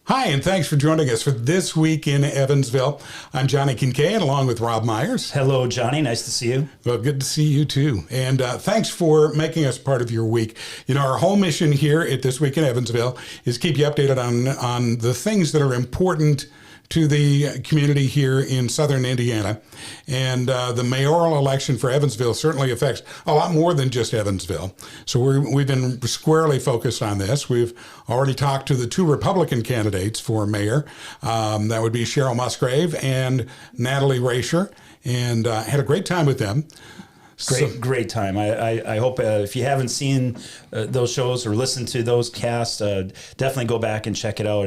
Hi, and thanks for joining us for This Week in Evansville. I'm Johnny Kincaid, along with Rob Myers. Hello, Johnny. Nice to see you. Well, good to see you, too. And thanks for making us part of your week. You know, our whole mission here at This Week in Evansville is keep you updated on the things that are important to the community here in southern Indiana. And the mayoral election for Evansville certainly affects a lot more than just Evansville. So we've been squarely focused on this. We've already talked to the two Republican candidates for mayor. That would be Cheryl Musgrave and Natalie Rasher, and had a great time with them. Great time. I hope if you haven't seen those shows or listened to those casts, definitely go back and check it out.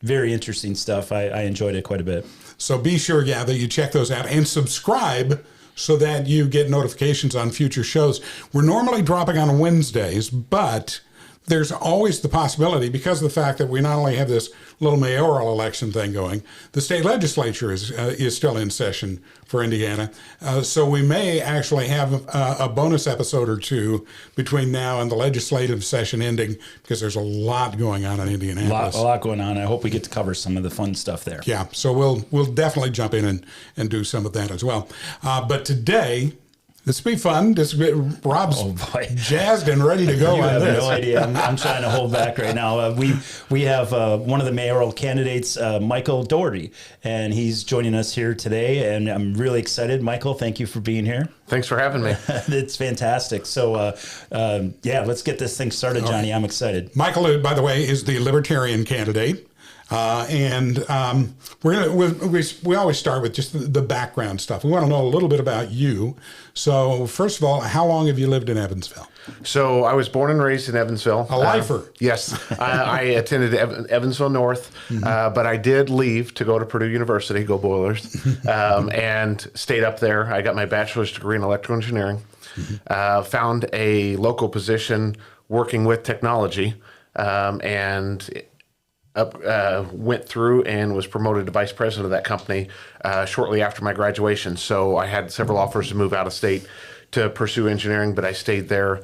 Very interesting stuff. I enjoyed it quite a bit. So be sure, that you check those out and subscribe so that you get notifications on future shows. We're normally dropping on Wednesdays, but there's always the possibility, because of the fact that we not only have this little mayoral election thing going, the state legislature is still in session for Indiana. So we may actually have a bonus episode or two between now and the legislative session ending, because there's a lot going on in Indianapolis. A lot going on. I hope we get to cover some of the fun stuff there. Yeah, so we'll definitely jump in and do some of that as well. But today, this will be fun. Rob's jazzed and ready to go. You have no idea. I'm trying to hold back right now. We have one of the mayoral candidates, Michael Daugherty, and he's joining us here today, and I'm really excited. Michael, thank you for being here. Thanks for having me. It's fantastic. So, let's get this thing started, Johnny. I'm excited. Michael, by the way, is the Libertarian candidate. We always start with just the background stuff. We want to know a little bit about you. So first of all, how long have you lived in Evansville? So I was born and raised in Evansville. A lifer. Yes. I attended Evansville North, but I did leave to go to Purdue University, go Boilers, and stayed up there. I ent my bachelor's degree in electrical engineering, found a local position working with technology, and went through and was promoted to vice president of that company shortly after my graduation. So I had several offers to move out of state to pursue engineering, but I stayed there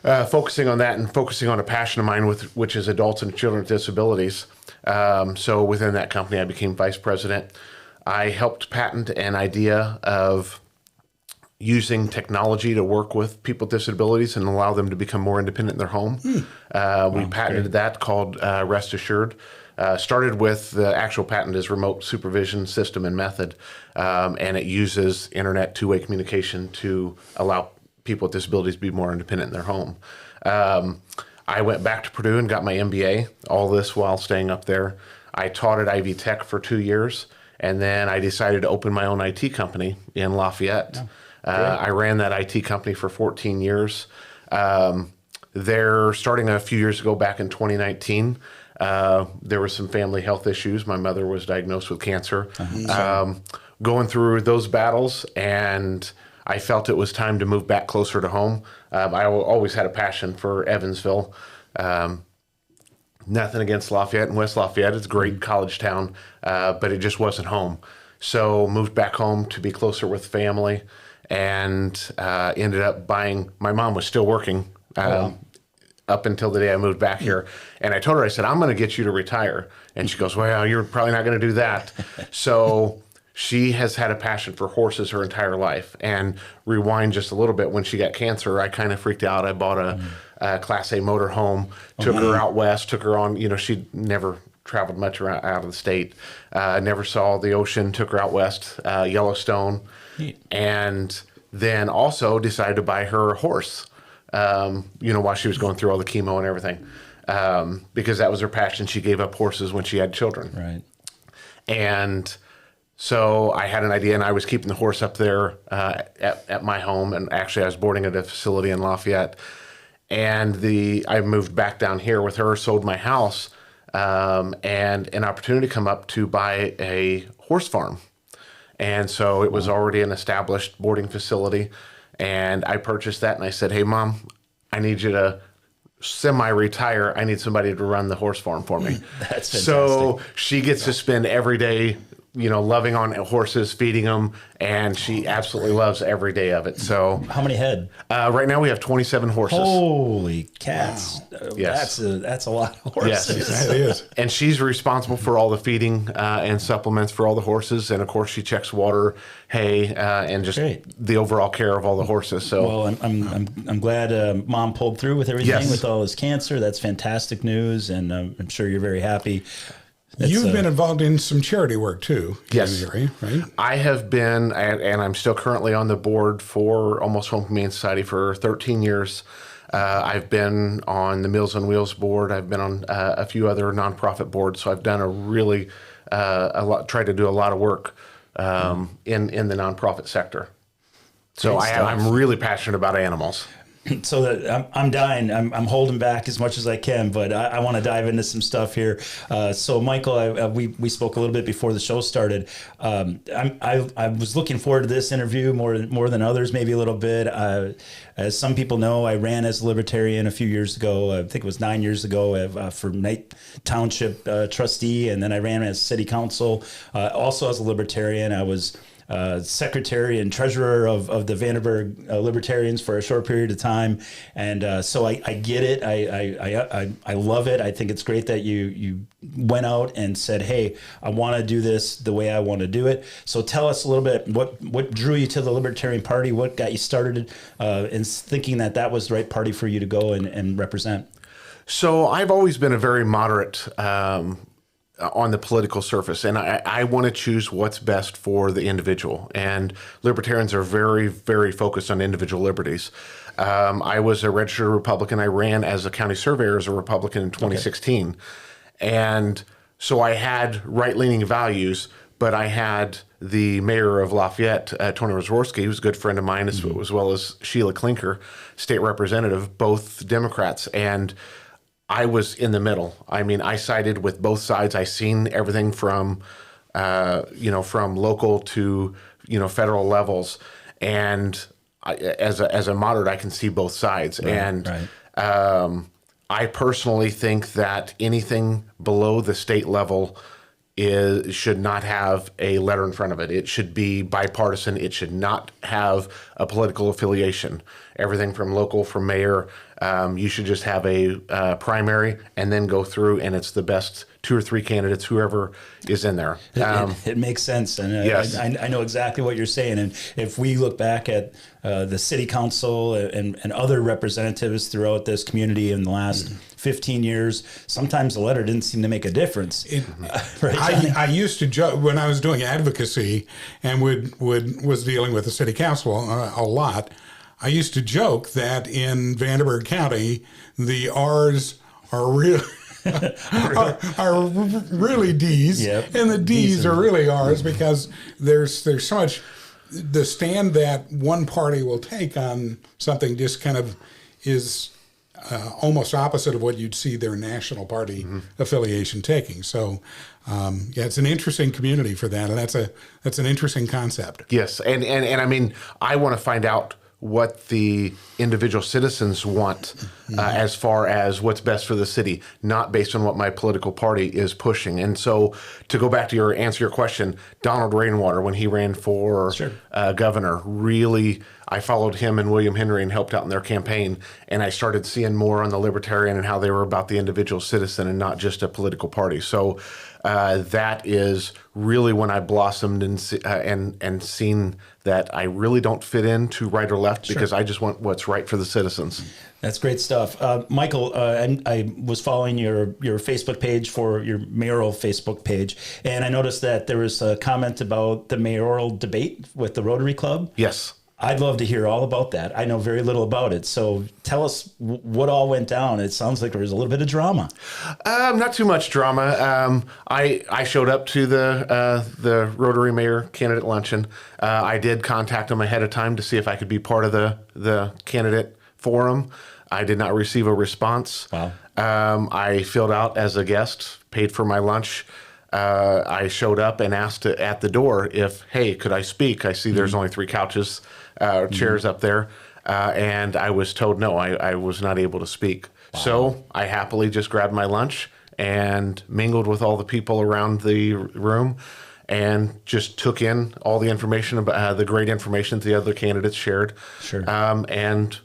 focusing on that and focusing on a passion of mine, which is adults and children with disabilities. So within that company, I became vice president. I helped patent an idea of using technology to work with people with disabilities and allow them to become more independent in their home. We patented that, called Rest Assured. Started with the actual patent is remote supervision system and method, and it uses internet two-way communication to allow people with disabilities to be more independent in their home. I went back to Purdue and got my MBA, all this while staying up there. I taught at Ivy Tech for 2 years, and then I decided to open my own IT company in Lafayette. I ran that IT company for 14 years. They're starting a few years ago, back in 2019. There were some family health issues. My mother was diagnosed with cancer. Going through those battles, and I felt it was time to move back closer to home. I always had a passion for Evansville. Nothing against Lafayette and West Lafayette. It's a great college town, but it just wasn't home. So moved back home to be closer with family. And ended up buying. My mom was still working up until the day I moved back here. And I told her, I said, I'm going to get you to retire. And she goes, well, you're probably not going to do that. So she has had a passion for horses her entire life. And rewind just a little bit, when she got cancer, I kind of freaked out. I bought a Class A motor home, took her out west, took her on, she'd never traveled much around out of the state, never saw the ocean, took her out west, Yellowstone. And then also decided to buy her a horse, while she was going through all the chemo and everything, because that was her passion. She gave up horses when she had children. Right. And so I had an idea, and I was keeping the horse up there at my home. And actually, I was boarding at a facility in Lafayette. And I moved back down here with her, sold my house, and an opportunity come up to buy a horse farm. And so it was already an established boarding facility, and I purchased that, and I said, hey, Mom, I need you to semi-retire. I need somebody to run the horse farm for me. That's fantastic. So she gets to spend every day loving on horses, feeding them, and she absolutely loves every day of it. So, How many head? right now we have 27 horses. Holy cats! Yes. That's a lot of horses. Yes. It is. And she's responsible for all the feeding and supplements for all the horses, and of course she checks water, hay, and just Great. the overall care of all the horses. So, Well, I'm glad Mom pulled through with everything Yes. with all this cancer. That's fantastic news, and I'm sure you're very happy. It's, You've been involved in some charity work too. Yes. Gary, right? I have been, and I'm still currently on the board for Almost Home Humane Society for 13 years. I've been on the Meals on Wheels board. I've been on a few other nonprofit boards. So I've done tried to do a lot of work in the nonprofit sector. So Great stuff. I'm really passionate about animals. So that I'm dying. I'm holding back as much as I can, but I want to dive into some stuff here. So Michael, we spoke a little bit before the show started. I was looking forward to this interview more than others, maybe a little bit. As some people know, I ran as a Libertarian a few years ago. I think it was 9 years ago for Knight Township trustee, and then I ran as city council. Also as a Libertarian, I was secretary and treasurer of the Vandenberg Libertarians for a short period of time, and so I get it. I love it. I think it's great that you went out and said, "Hey, I want to do this the way I want to do it." So tell us a little bit what drew you to the Libertarian Party, what got you started in thinking that was the right party for you to go and represent. So I've always been a very moderate on the political surface, and I want to choose what's best for the individual. And libertarians are very, very focused on individual liberties. I was a registered Republican. I ran as a county surveyor as a Republican in 2016. Okay. And so I had right-leaning values, but I had the mayor of Lafayette, Tony Rosworski, who's a good friend of mine, as well as Sheila Klinker, state representative, both Democrats. And I was in the middle. I mean, I sided with both sides. I seen everything from, from local to, federal levels. And as a moderate, I can see both sides. Right, and I personally think that anything below the state level should not have a letter in front of it. It should be bipartisan. It should not have a political affiliation. Everything from local, from mayor, you should just have a primary and then go through, and it's the best 2 or 3 candidates, whoever is in there. It makes sense, and yes. I know exactly what you're saying. And if we look back at the city council and other representatives throughout this community in the last 15 years, sometimes the letter didn't seem to make a difference. Right? I used to joke when I was doing advocacy and was dealing with the city council a lot. I used to joke that in Vandenberg County, the R's are really are really D's, yep. and the D's are really R's, because there's so much. The stand that one party will take on something just kind of is almost opposite of what you'd see their national party affiliation taking. So, it's an interesting community for that, and that's an interesting concept. Yes, and I mean, I want to find out what the individual citizens want as far as what's best for the city, not based on what my political party is pushing. And so, to go back to answer your question, Donald Rainwater, when he ran for governor, really, I followed him and William Henry and helped out in their campaign, and I started seeing more on the Libertarian and how they were about the individual citizen and not just a political party. So that is really when I blossomed and seen that I really don't fit into right or left, because I just want what's right for the citizens. That's great stuff. Michael, I was following your Facebook page for your mayoral Facebook page, and I noticed that there was a comment about the mayoral debate with the Rotary Club. Yes. I'd love to hear all about that. I know very little about it. So tell us what all went down. It sounds like there was a little bit of drama. Not too much drama. I showed up to the Rotary Mayor candidate luncheon. I did contact them ahead of time to see if I could be part of the candidate forum. I did not receive a response. Wow. I filled out as a guest, paid for my lunch. I showed up and asked at the door if, hey, could I speak? I see there's only 3 couches, chairs up there. And I was told no, I was not able to speak. Wow. So I happily just grabbed my lunch and mingled with all the people around the room. and just took in all the information about the great information that the other candidates shared. Sure. And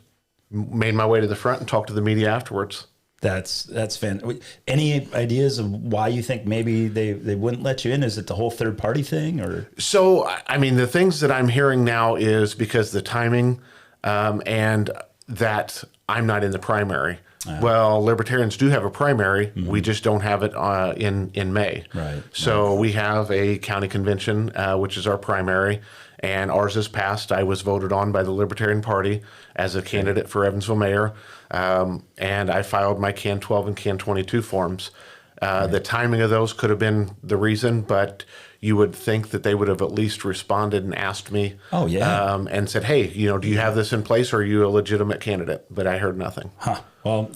made my way to the front and talked to the media afterwards. That's fantastic. Any ideas of why you think maybe they wouldn't let you in? Is it the whole third party thing, or? So, I mean, the things that I'm hearing now is because the timing and that I'm not in the primary. Well, Libertarians do have a primary. We just don't have it in May. Right. So we have a county convention, which is our primary, and ours is passed. I was voted on by the Libertarian Party as a candidate for Evansville mayor, and I filed my Can 12 and Can 22 forms. The timing of those could have been the reason, but you would think that they would have at least responded and asked me. Oh, yeah. And said, hey, do you have this in place, or are you a legitimate candidate? But I heard nothing. Huh. Well,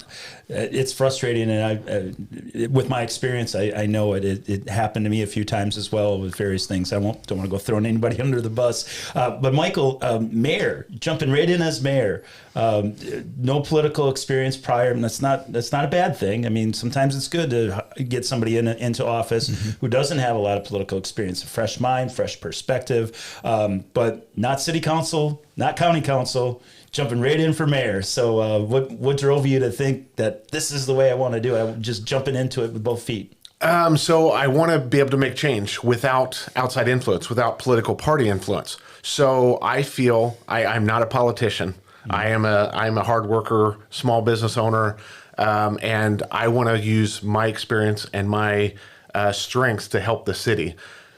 it's frustrating, and with my experience, I know it. It happened to me a few times as well with various things. I don't want to go throwing anybody under the bus. But Michael, mayor, jumping right in as mayor, no political experience prior, and that's not a bad thing. I mean, sometimes it's good to get somebody into office who doesn't have a lot of political experience, a fresh mind, fresh perspective, but not city council, not county council. Jumping right in for mayor. So what drove you to think that this is the way I want to do it? I'm just jumping into it with both feet. So I want to be able to make change without outside influence, without political party influence. So I feel I'm not a politician. I'm a hard worker, small business owner, and I want to use my experience and my strengths to help the city.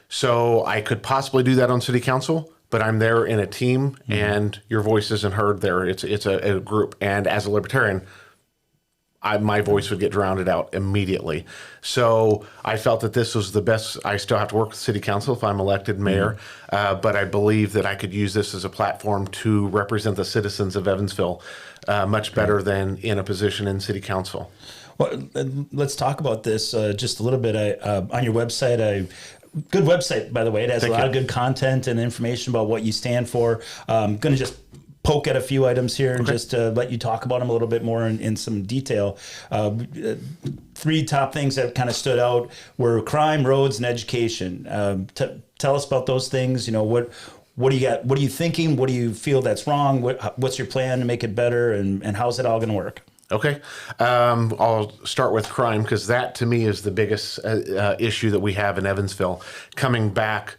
So I could possibly do that on city council, but I'm there in a team, and your voice isn't heard there. It's a group, and as a Libertarian, my voice would get drowned out immediately. So I felt that this was the best. I still have to work with city council if I'm elected mayor, but I believe that I could use this as a platform to represent the citizens of Evansville much better than in a position in city council. Well, let's talk about this just a little bit. On your website, good website, by the way. It has a lot of good content and information about what you stand for. I'm going to just poke at a few items here and just let you talk about them a little bit more in some detail. Three top things that kind of stood out were crime, roads, and education. Tell us about those things. What do you got? What are you thinking? What do you feel that's wrong? What's your plan to make it better? And how's it all going to work? Okay. I'll start with crime, because that to me is the biggest issue that we have in Evansville. Coming back,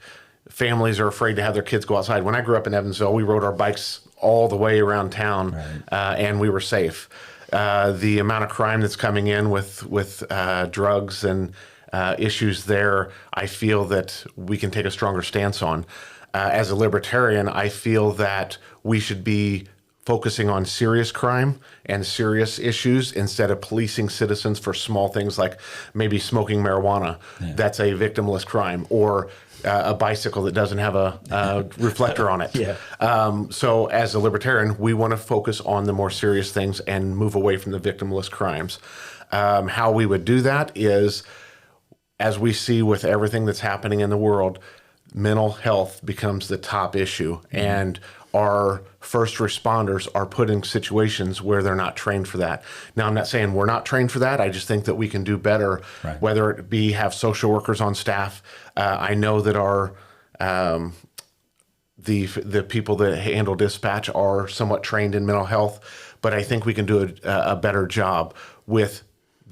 families are afraid to have their kids go outside. When I grew up in Evansville, we rode our bikes all the way around town, and we were safe. The amount of crime that's coming in with drugs and issues there, I feel that we can take a stronger stance on. As a Libertarian, I feel that we should be focusing on serious crime and serious issues instead of policing citizens for small things like maybe smoking marijuana. That's a victimless crime, or a bicycle that doesn't have a reflector on it. So as a Libertarian, we want to focus on the more serious things and move away from the victimless crimes. How we would do that is, as we see with everything that's happening in the world, mental health becomes the top issue, and our first responders are put in situations where they're not trained for that. Now, I'm not saying we're not trained for that. I just think that we can do better, whether it be have social workers on staff. I know that our the people that handle dispatch are somewhat trained in mental health, but I think we can do a better job with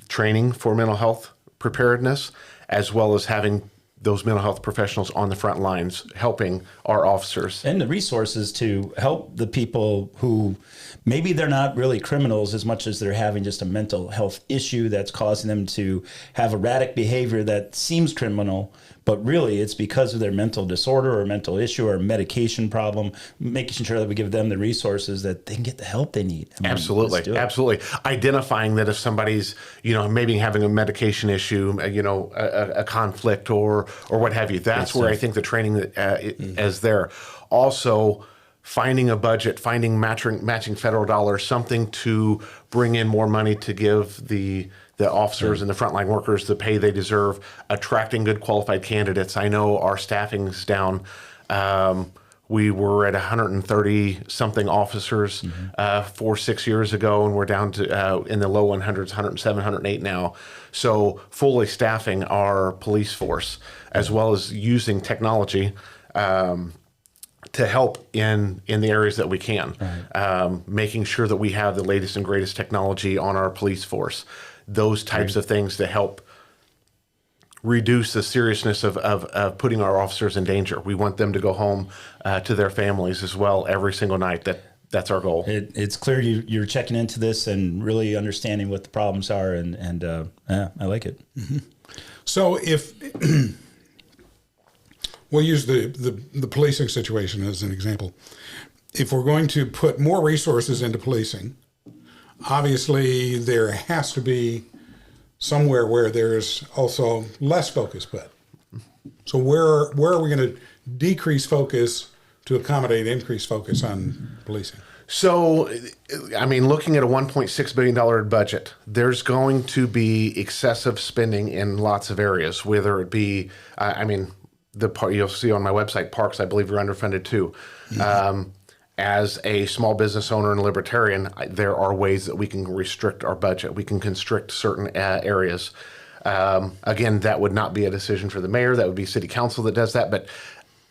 training for mental health preparedness, as well as having those mental health professionals on the front lines helping our officers. And the resources to help the people who maybe they're not really criminals as much as they're having just a mental health issue that's causing them to have erratic behavior that seems criminal, but really it's because of their mental disorder or mental issue or medication problem, making sure that we give them the resources that they can get the help they need. Absolutely. Identifying that if somebody's, maybe having a medication issue, a conflict or what have you, that's where I think the training is there. Also, finding a budget, finding matching federal dollars, something to bring in more money to give the officers and the frontline workers the pay they deserve, attracting good qualified candidates. I know our staffing's down. We were at 130 something officers 4-6 years ago, and we're down to in the low 100s, 107, 108 now. So fully staffing our police force, as well as using technology to help in the areas that we can, making sure that we have the latest and greatest technology on our police force. Those types of things to help reduce the seriousness of putting our officers in danger. We want them to go home to their families as well every single night. That's our goal. It's clear you're checking into this and really understanding what the problems are, and I like it. Mm-hmm. So if we'll use the policing situation as an example, if we're going to put more resources into policing, obviously there has to be somewhere where there's also less focus put. So where are we going to decrease focus to accommodate increased focus on policing? So, I mean, looking at a $1.6 billion budget, there's going to be excessive spending in lots of areas, whether it be, the part you'll see on my website, parks, I believe are underfunded too. Mm-hmm. As a small business owner and libertarian, there are ways that we can restrict our budget. We can constrict certain areas. Again, that would not be a decision for the mayor. That would be city council that does that. But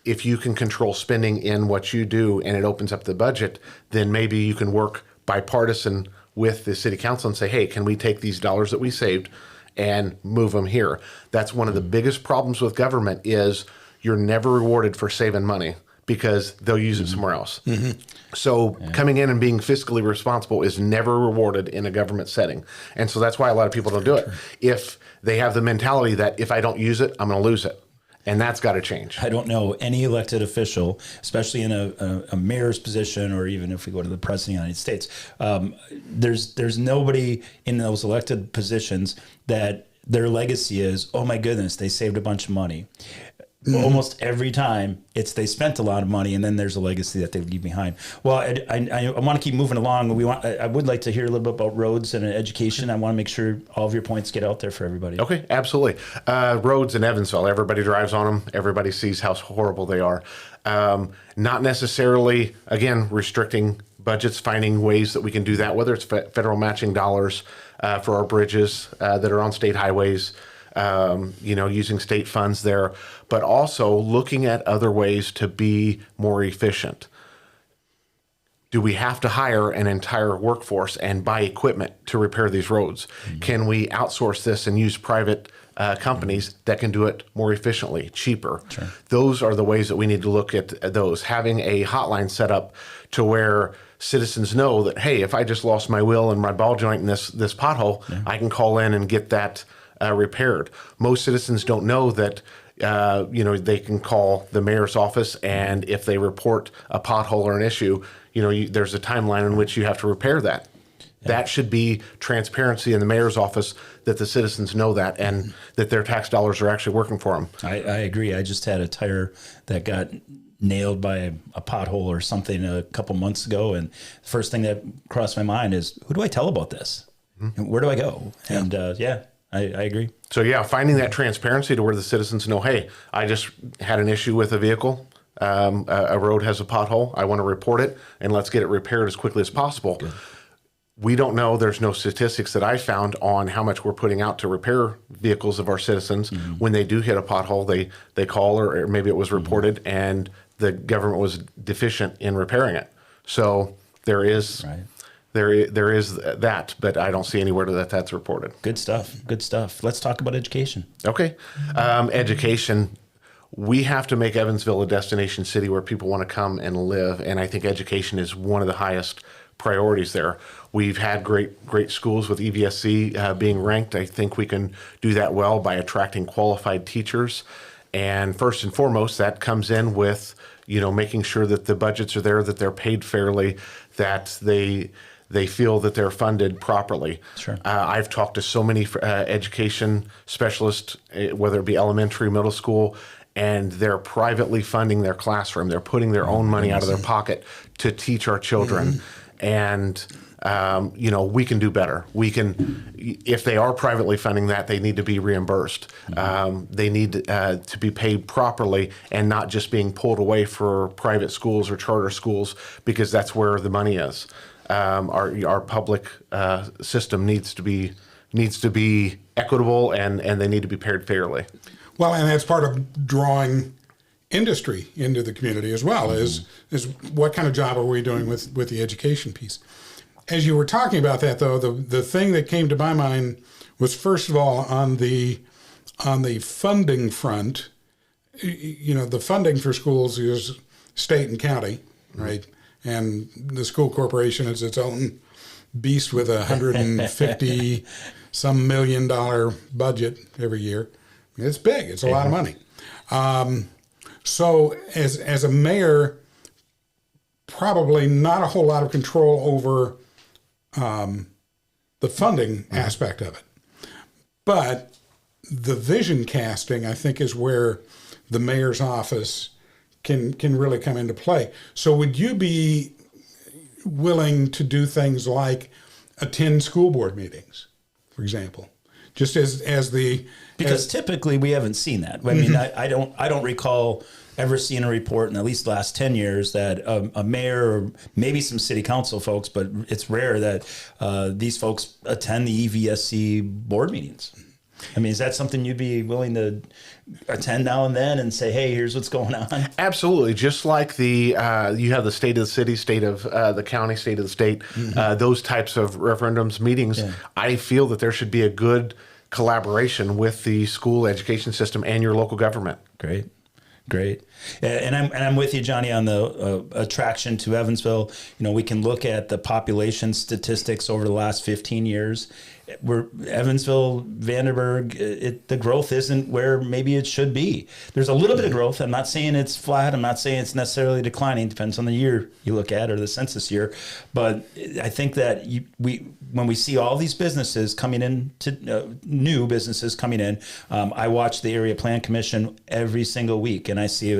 if you can control spending in what you do and it opens up the budget, then maybe you can work bipartisan with the city council and say, hey, can we take these dollars that we saved and move them here? That's one of the biggest problems with government is you're never rewarded for saving money, because they'll use it somewhere else. Mm-hmm. So coming in and being fiscally responsible is never rewarded in a government setting. And so that's why a lot of people don't do it. If they have the mentality that if I don't use it, I'm going to lose it. And that's got to change. I don't know any elected official, especially in a mayor's position, or even if we go to the president of the United States, there's nobody in those elected positions that their legacy is, oh my goodness, they saved a bunch of money. Mm-hmm. Almost every time they spent a lot of money, and then there's a legacy that they leave behind. Well, I want to keep moving along. I would like to hear a little bit about roads and education. I want to make sure all of your points get out there for everybody. Okay, absolutely. Roads in Evansville, everybody drives on them. Everybody sees how horrible they are. Not necessarily, again, restricting budgets, finding ways that we can do that, whether it's federal matching dollars for our bridges that are on state highways, using state funds there, but also looking at other ways to be more efficient. Do we have to hire an entire workforce and buy equipment to repair these roads? Mm-hmm. Can we outsource this and use private companies that can do it more efficiently, cheaper? Sure. Those are the ways that we need to look at those. Having a hotline set up to where citizens know that, hey, if I just lost my wheel and my ball joint in this pothole, I can call in and get that repaired. Most citizens don't know that they can call the mayor's office, and if they report a pothole or an issue, there's a timeline in which you have to repair that. Yeah. That should be transparency in the mayor's office, that the citizens know that and that their tax dollars are actually working for them. I agree. I just had a tire that got nailed by a pothole or something a couple months ago, and the first thing that crossed my mind is, who do I tell about this? Mm-hmm. Where do I go? Yeah. And I agree. So finding that transparency to where the citizens know, hey, I just had an issue with a vehicle. A road has a pothole. I want to report it, and let's get it repaired as quickly as possible. Good. We don't know. There's no statistics that I found on how much we're putting out to repair vehicles of our citizens. Mm-hmm. When they do hit a pothole, they call, or maybe it was reported, and the government was deficient in repairing it. So there is... Right. There is that, but I don't see anywhere that's reported. Good stuff. Good stuff. Let's talk about education. Okay. Education. We have to make Evansville a destination city where people want to come and live, and I think education is one of the highest priorities there. We've had great schools with EVSC being ranked. I think we can do that well by attracting qualified teachers, and first and foremost, that comes in with making sure that the budgets are there, that they're paid fairly, that they feel that they're funded properly. Sure. I've talked to so many education specialists, whether it be elementary, middle school, and they're privately funding their classroom. They're putting their own money out of their pocket to teach our children. Mm-hmm. And we can do better. We can, if they are privately funding that, they need to be reimbursed. They need to be paid properly and not just being pulled away for private schools or charter schools because that's where the money is. Our public system needs to be equitable and they need to be paid fairly. Well, and that's part of drawing industry into the community as well, is what kind of job are we doing with the education piece. As you were talking about that, though, the thing that came to my mind was, first of all, on the funding front, the funding for schools is state and county, right? And the school corporation is its own beast with $150 some million budget every year. It's big. It's a lot of money. So as a mayor, probably not a whole lot of control over the funding aspect of it. But the vision casting, I think, is where the mayor's office can really come into play. So would you be willing to do things like attend school board meetings, for example? Just because typically we haven't seen that. I mean, I don't recall ever seeing a report in at least the last 10 years that a mayor or maybe some city council folks, but it's rare that these folks attend the EVSC board meetings. I mean, is that something you'd be willing to attend now and then and say, hey, here's what's going on? Absolutely. Just like you have the state of the city, state of the county, state of the state, those types of referendums, meetings, I feel that there should be a good collaboration with the school education system and your local government. Great. And I'm with you, Johnny, on the attraction to Evansville. We can look at the population statistics over the last 15 years. Evansville, Vandenberg, the growth isn't where maybe it should be. There's a little bit of growth. I'm not saying it's flat. I'm not saying it's necessarily declining. Depends on the year you look at or the census year. But I think that when we see all these businesses coming in, new businesses coming in, I watch the Area Plan Commission every single week, and I see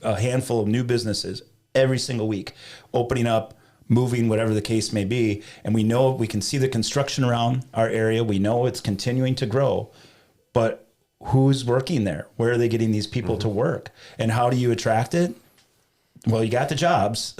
a handful of new businesses every single week opening up, moving, whatever the case may be. And we can see the construction around our area. We know it's continuing to grow, but who's working there? Where are they getting these people to work? And how do you attract it? Well, you got the jobs.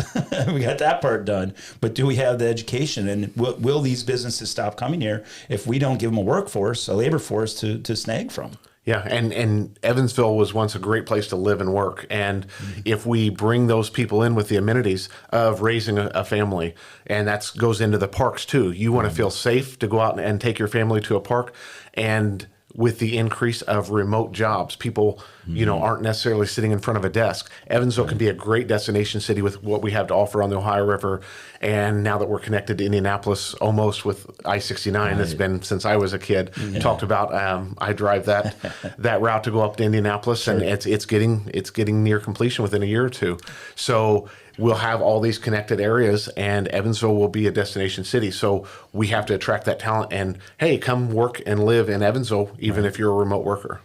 We got that part done. But do we have the education? And will these businesses stop coming here if we don't give them a labor force to snag from? Yeah, and Evansville was once a great place to live and work. And if we bring those people in with the amenities of raising a family, and that goes into the parks too. You want to feel safe to go out and take your family to a park. And with the increase of remote jobs, people, aren't necessarily sitting in front of a desk. Evansville can be a great destination city with what we have to offer on the Ohio River. And now that we're connected to Indianapolis almost with I-69, it's been since I was a kid, talked about, I drive that route to go up to Indianapolis, and it's getting near completion within a year or two. So we'll have all these connected areas, and Evansville will be a destination city. So we have to attract that talent, and hey, come work and live in Evansville, even if you're a remote worker.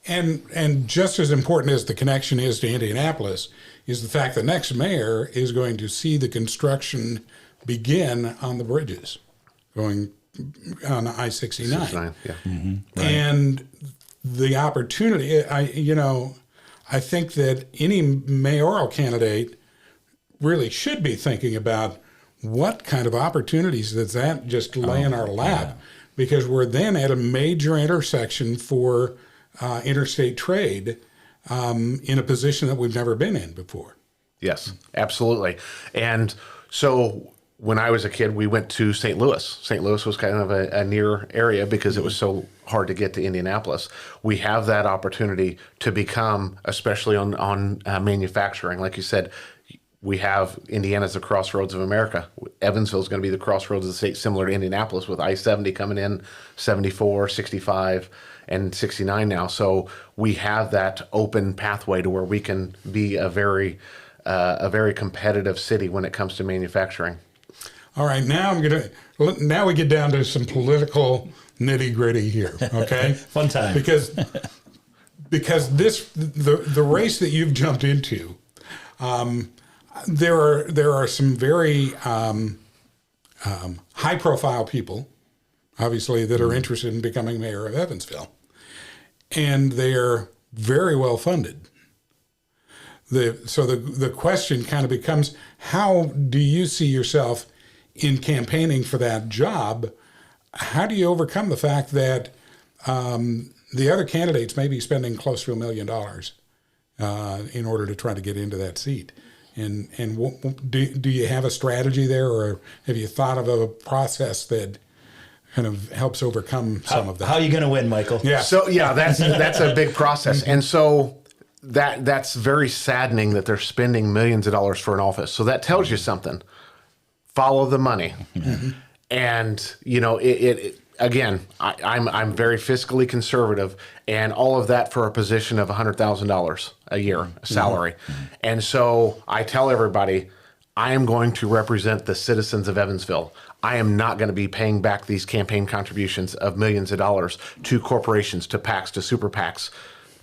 And just as important as the connection is to Indianapolis is the fact the next mayor is going to see the construction begin on the bridges going on I-69. And the opportunity, I think that any mayoral candidate really should be thinking about what kind of opportunities does that just lay in our lap, because we're then at a major intersection for interstate trade in a position that we've never been in before. Yes, absolutely. And so when I was a kid, we went to St. Louis. St. Louis was kind of a near area because it was so hard to get to Indianapolis. We have that opportunity to become, especially on manufacturing, like you said, we have Indiana's the crossroads of America. Evansville is going to be the crossroads of the state, similar to Indianapolis, with I-70 coming in, 74, 65, and 69 now. So we have that open pathway to where we can be a very competitive city when it comes to manufacturing. All right, now we get down to some political nitty gritty here. Okay, fun time because the race that you've jumped into. There are some very high-profile people, obviously, that are interested in becoming mayor of Evansville. And they're very well funded. So the question kind of becomes, how do you see yourself in campaigning for that job? How do you overcome the fact that the other candidates may be spending close to $1 million in order to try to get into that seat? And do you have a strategy there, or have you thought of a process that kind of helps overcome some of that? How are you going to win, Michael? Yeah. So yeah, that's a big process, and so that's very saddening that they're spending millions of dollars for an office. So that tells you something. Follow the money, and you know it again. I'm very fiscally conservative, and all of that for a position of $100,000 a year salary, and so I tell everybody, I am going to represent the citizens of Evansville. I am not going to be paying back these campaign contributions of millions of dollars to corporations, to PACs, to super PACs.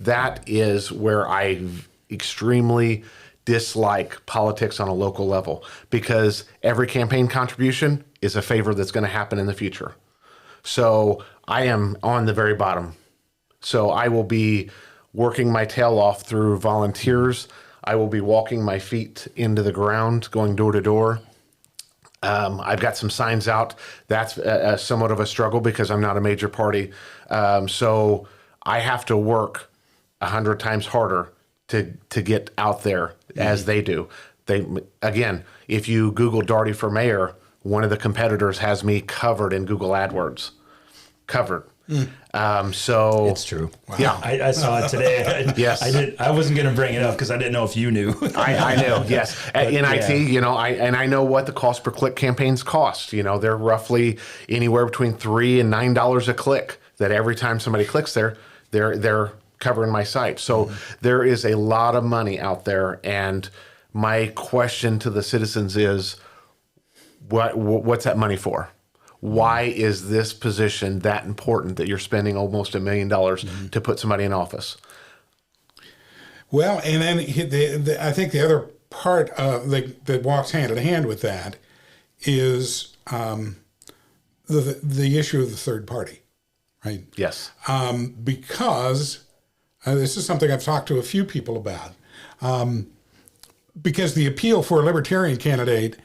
That is where I extremely dislike politics on a local level, because every campaign contribution is a favor that's going to happen in the future. So I am on the very bottom. So I will be working my tail off through volunteers. I will be walking my feet into the ground, going door to door. I've got some signs out. That's somewhat of a struggle because I'm not a major party. So I have to work 100 times harder to get out there as they do. Again, if you Google Daugherty for mayor, one of the competitors has me covered in Google AdWords. Covered. So It's true. Wow. Yeah. I saw it today. Yes. I wasn't going to bring it up because I didn't know if you knew. I know, yes. In IT, you know, I know what the cost per click campaigns cost. You know, they're roughly anywhere between $3 and $9 a click. That every time somebody clicks there, they're covering my site. So there is a lot of money out there, and my question to the citizens is, what's that money for? Why is this position that important that you're spending almost $1 million to put somebody in office? Well, and then I think the other part that walks hand in hand with that is the issue of the third party, right? Yes. Because this is something I've talked to a few people about. Because the appeal for a Libertarian candidate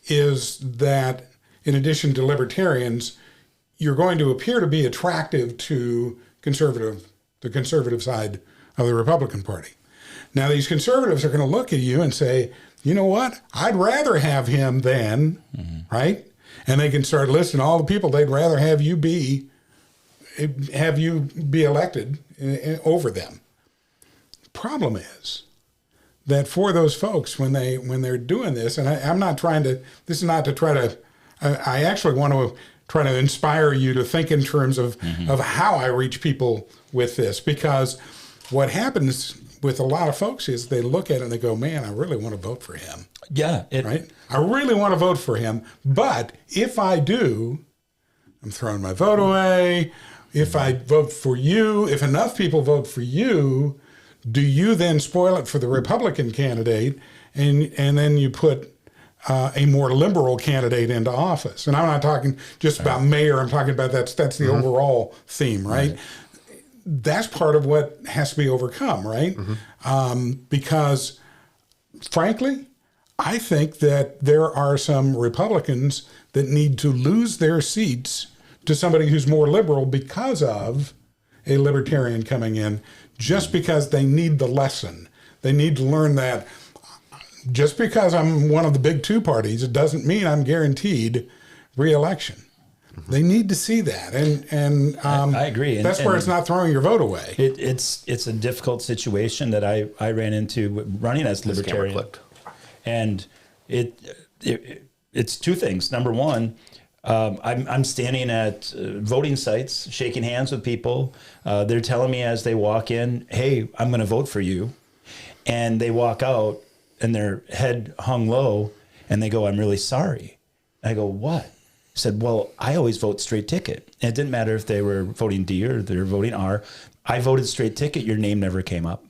is that, in addition to Libertarians, you're going to appear to be attractive to the conservative side of the Republican Party. Now, these conservatives are going to look at you and say, you know what? I'd rather have him than, right? And they can start listing all the people they'd rather have you be elected over them. Problem is that for those folks, when they're doing this, and I'm not trying to, this is not to try to, I actually want to try to inspire you to think in terms of how I reach people with this, because what happens with a lot of folks is they look at it and they go, man, I really want to vote for him. Yeah. Right? I really want to vote for him, but if I do, I'm throwing my vote away. If I vote for you, if enough people vote for you, do you then spoil it for the Republican candidate, and then you put a more liberal candidate into office? And I'm not talking just about mayor. I'm talking about that's the overall theme, right? That's part of what has to be overcome, right? Because, frankly, I think that there are some Republicans that need to lose their seats to somebody who's more liberal because of a Libertarian coming in, just because they need the lesson. They need to learn that just because I'm one of the big two parties, it doesn't mean I'm guaranteed re-election. They need to see that, and I agree. That's where it's not throwing your vote away. It's a difficult situation that I ran into running as Libertarian, and it's two things. Number one, I'm standing at voting sites, shaking hands with people. They're telling me as they walk in, "Hey, I'm going to vote for you," and they walk out and their head hung low, and they go, "I'm really sorry." I go, "What?" He said, "Well, I always vote straight ticket. And it didn't matter if they were voting D or they were voting R. I voted straight ticket. Your name never came up."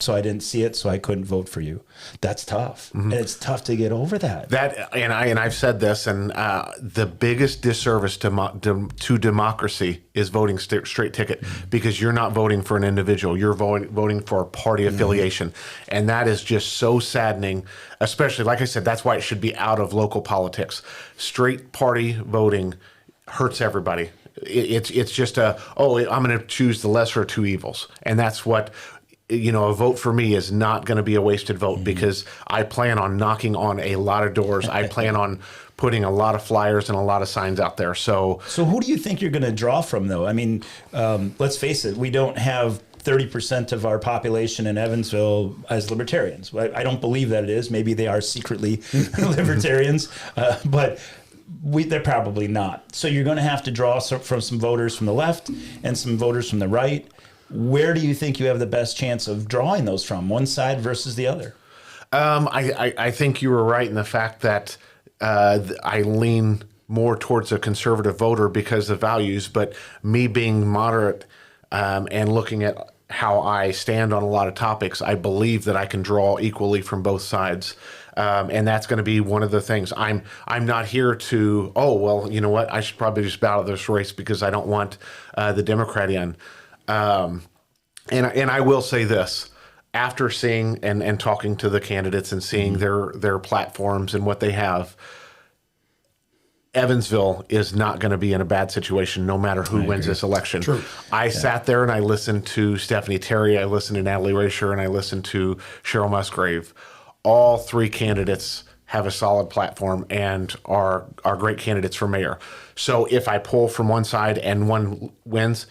so I didn't see it, so I couldn't vote for you. That's tough. And it's tough to get over that. I've said this, and the biggest disservice to democracy is voting straight ticket, because you're not voting for an individual. You're voting for a party affiliation. And that is just so saddening, especially, like I said, that's why it should be out of local politics. Straight party voting hurts everybody. It's just I'm going to choose the lesser of two evils. And that's what, a vote for me is not going to be a wasted vote, because I plan on knocking on a lot of doors. I plan on putting a lot of flyers and a lot of signs out there. So who do you think you're going to draw from, though? I mean, let's face it, we don't have 30% of our population in Evansville as libertarians. I don't believe that it is. Maybe they are secretly libertarians, but they're probably not. So you're going to have to draw from some voters from the left and some voters from the right. Where do you think you have the best chance of drawing those from, one side versus the other? I think you were right in the fact that I lean more towards a conservative voter because of values, but me being moderate and looking at how I stand on a lot of topics, I believe that I can draw equally from both sides. And that's going to be one of the things. I'm not here to, you know what, I should probably just bow out of this race because I don't want the Democrat in. And I will say this, after seeing and talking to the candidates and seeing their platforms and what they have, Evansville is not going to be in a bad situation no matter who wins this election. True. I sat there and I listened to Stephanie Terry, I listened to Natalie Rasher, and I listened to Cheryl Musgrave. All three candidates have a solid platform and are great candidates for mayor. So if I pull from one side and one wins,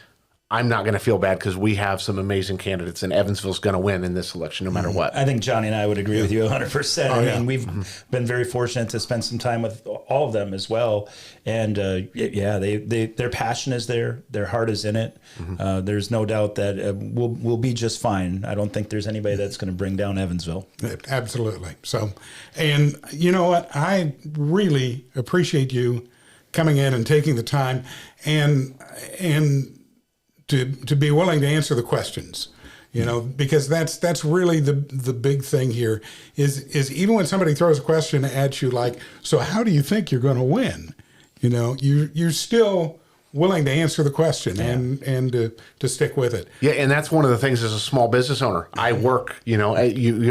I'm not going to feel bad because we have some amazing candidates, and Evansville's going to win in this election no matter what. I think Johnny and I would agree with you 100%. I mean, we've been very fortunate to spend some time with all of them as well. And their passion is there. Their heart is in it. There's no doubt that we'll be just fine. I don't think there's anybody that's going to bring down Evansville. Absolutely. So, and you know what? I really appreciate you coming in and taking the time and to be willing to answer the questions, because that's really the big thing here is even when somebody throws a question at you like, so how do you think you're going to win? You're still willing to answer the question and to stick with it. Yeah, and that's one of the things as a small business owner. I work, you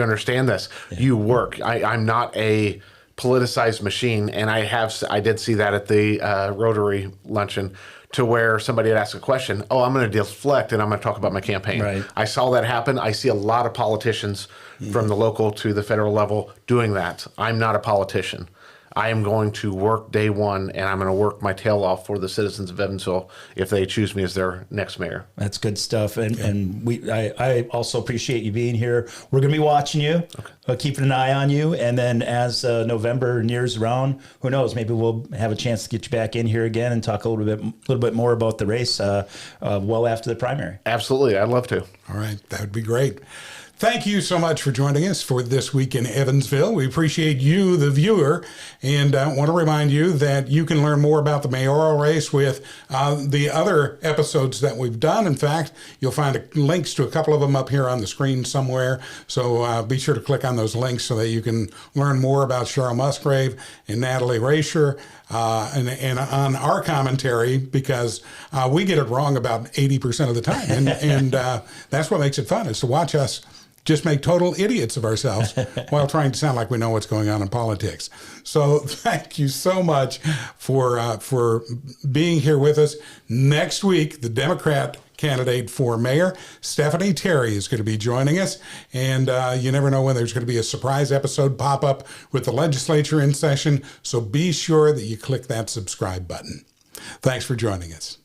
understand this. Yeah. You work. I'm not a politicized machine, and I did see that at the Rotary luncheon, to where somebody had asked a question, I'm going to deflect and I'm going to talk about my campaign. Right. I saw that happen. I see a lot of politicians from the local to the federal level doing that. I'm not a politician. I am going to work day one, and I'm going to work my tail off for the citizens of Evansville if they choose me as their next mayor. That's good stuff. And I also appreciate you being here. We're going to be watching you, keeping an eye on you. And then as November nears around, who knows, maybe we'll have a chance to get you back in here again and talk a little bit more about the race well after the primary. Absolutely. I'd love to. All right. That would be great. Thank you so much for joining us for This Week in Evansville. We appreciate you, the viewer, and I want to remind you that you can learn more about the mayoral race with the other episodes that we've done. In fact, you'll find links to a couple of them up here on the screen somewhere, so be sure to click on those links so that you can learn more about Cheryl Musgrave and Natalie Rasher and on our commentary, because we get it wrong about 80% of the time, and that's what makes it fun, is to watch us just make total idiots of ourselves while trying to sound like we know what's going on in politics. So thank you so much for being here with us. Next week, the Democrat candidate for mayor, Stephanie Terry, is going to be joining us. And you never know when there's going to be a surprise episode pop up with the legislature in session. So be sure that you click that subscribe button. Thanks for joining us.